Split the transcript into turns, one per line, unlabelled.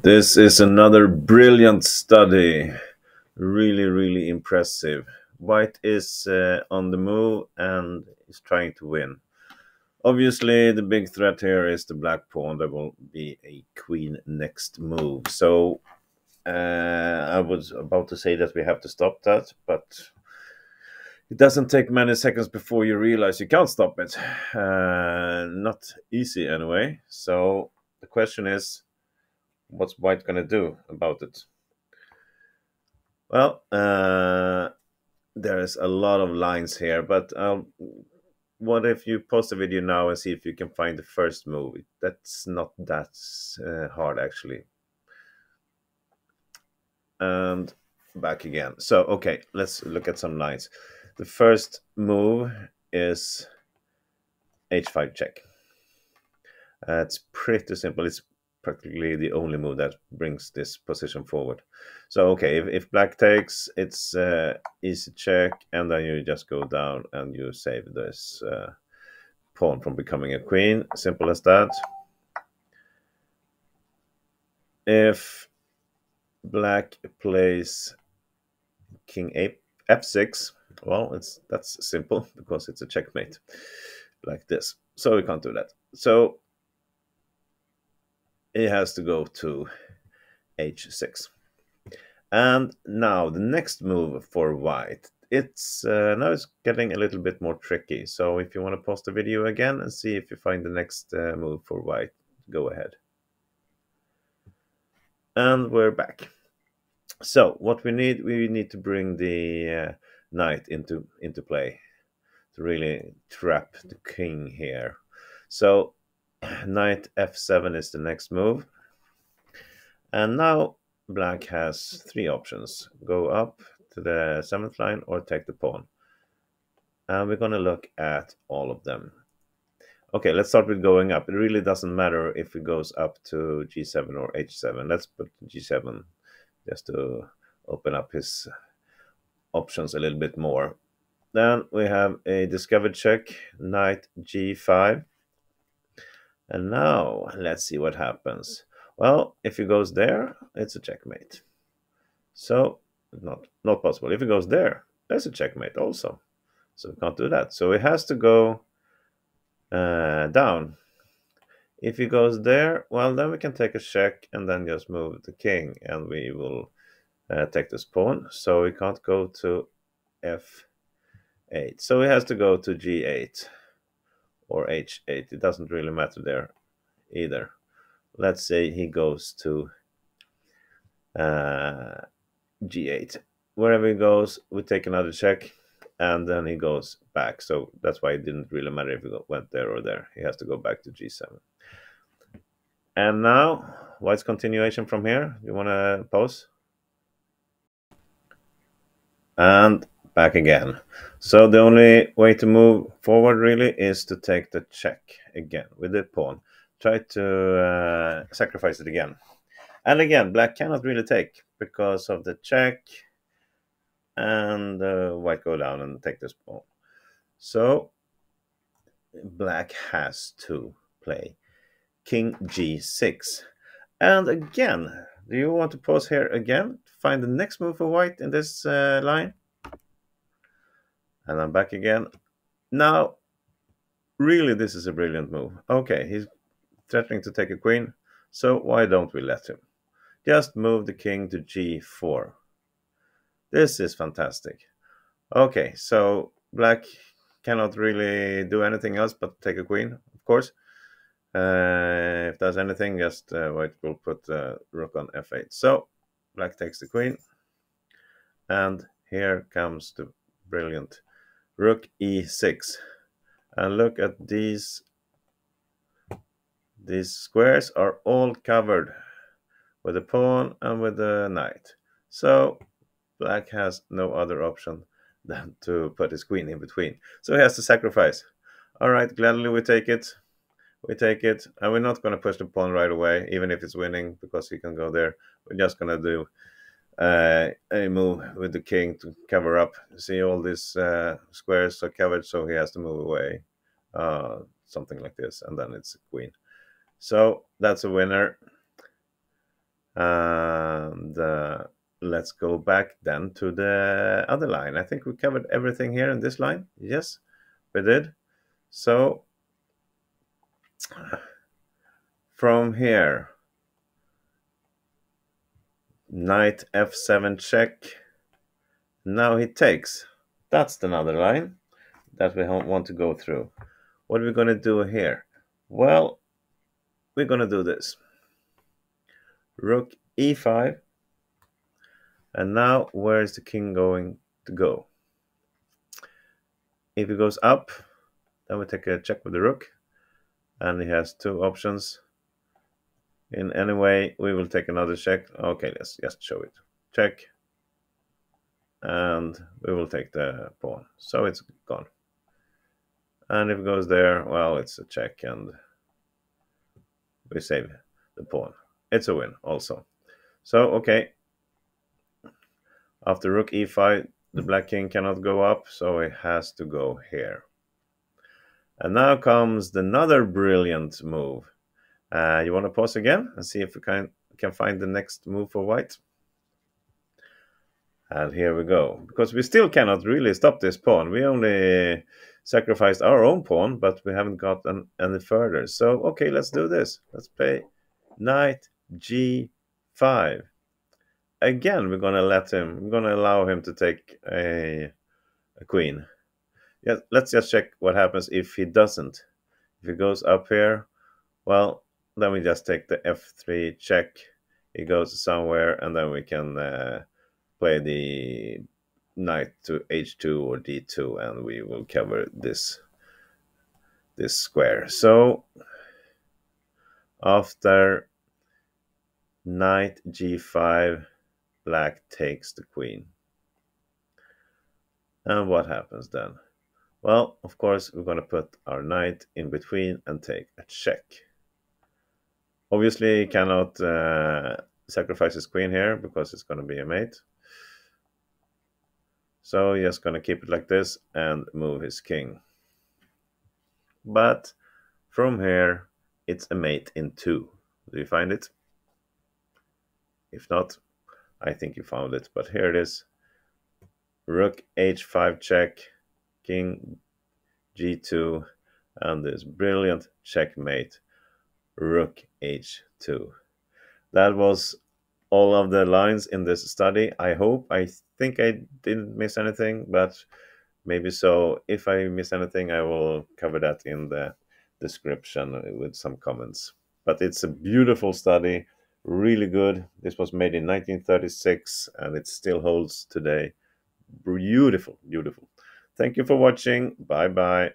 This is another brilliant study. Really, really impressive. White is on the move and is trying to win. Obviously, the big threat here is the black pawn. There will be a queen next move. So I was about to say that we have to stop that, but it doesn't take many seconds before you realize you can't stop it. Not easy anyway. So the question is, what's White going to do about it? Well, there's a lot of lines here, but what if you pause the video now and see if you can find the first move? That's not that hard, actually. And back again. So, okay, let's look at some lines. The first move is h5 check. It's pretty simple. It's practically the only move that brings this position forward. So okay, if black takes, it's easy check, and then you just go down and you save this pawn from becoming a queen. Simple as that. If black plays king f6, well, that's simple because it's a checkmate like this. So we can't do that. So he has to go to h6. And now the next move for white, it's now it's getting a little bit more tricky. So if you want to pause the video again and see if you find the next move for white, go ahead. And we're back. So what we need to bring the knight into play to really trap the king here. So knight f7 is the next move. And now black has three options: go up to the 7th line or take the pawn. And we're going to look at all of them. Okay, let's start with going up. It really doesn't matter if it goes up to g7 or h7. Let's put g7 just to open up his options a little bit more. Then we have a discovered check, knight g5. And now let's see what happens. Well, if he goes there, it's a checkmate. So not possible. If he goes there, there's a checkmate also. So we can't do that. So he has to go down. If he goes there, well, then we can take a check and then just move the king, and we will take this pawn. So we can't go to f8. So he has to go to g8 or h8. It doesn't really matter there either. Let's say he goes to g8. Wherever he goes, we take another check, and then he goes back. So that's why it didn't really matter if he went there or there. He has to go back to g7. And now, what's continuation from here? You want to pause? And back again. So the only way to move forward really is to take the check again with the pawn. Try to sacrifice it again. And again, black cannot really take because of the check, and white go down and take this pawn. So black has to play king g6. And again, do you want to pause here again? Find the next move for white in this line. And I'm back again. Now, really, this is a brilliant move. Okay, he's threatening to take a queen. So why don't we let him? Just move the king to g4. This is fantastic. Okay, so black cannot really do anything else but take a queen, of course. If there's anything, just white will put rook on f8. So black takes the queen, and here comes the brilliant rook e6. And look at these squares are all covered with the pawn and with the knight. So black has no other option than to put his queen in between. So he has to sacrifice. All right, gladly we take it. We take it, and we're not going to push the pawn right away, even if it's winning, because he can go there. We're just going to do a move with the king to cover up. See, all these squares are covered, so he has to move away. Something like this, and then it's a queen. So that's a winner. And let's go back then to the other line. I think we covered everything here in this line. Yes, we did. So from here, knight f7 check. Now he takes. That's another line that we want to go through. What are we going to do here? Well, we're going to do this. Rook e5. And now where is the king going to go? If he goes up, then we take a check with the rook. And he has two options. In any way, we will take another check. Okay, let's just show it. Check. And we will take the pawn. So it's gone. And if it goes there, well, it's a check and we save the pawn. It's a win also. So, okay. After rook e5, the black king cannot go up, so it has to go here. And now comes another brilliant move. You want to pause again and see if we can find the next move for white? And here we go. Because we still cannot really stop this pawn. We only sacrificed our own pawn, but we haven't gotten any further. So, okay, let's do this. Let's play knight g5. Again, we're going to allow him to take a queen. Yeah, let's just check what happens if he doesn't. If he goes up here, well, then we just take the f3 check. He goes somewhere, and then we can play the knight to h2 or d2, and we will cover this square. So after knight g5, black takes the queen. And what happens then? Well, of course, we're going to put our knight in between and take a check. Obviously, he cannot sacrifice his queen here because it's going to be a mate. So he's just going to keep it like this and move his king. But from here, it's a mate in 2. Do you find it? If not, I think you found it. But here it is. Rook h5 check, king g2, and this brilliant checkmate, rook h2. That was all of the lines in this study. I think I didn't miss anything, but maybe so. If I miss anything, I will cover that in the description with some comments. But it's a beautiful study, really good. This was made in 1936 and it still holds today. Beautiful, beautiful. Thank you for watching. Bye bye.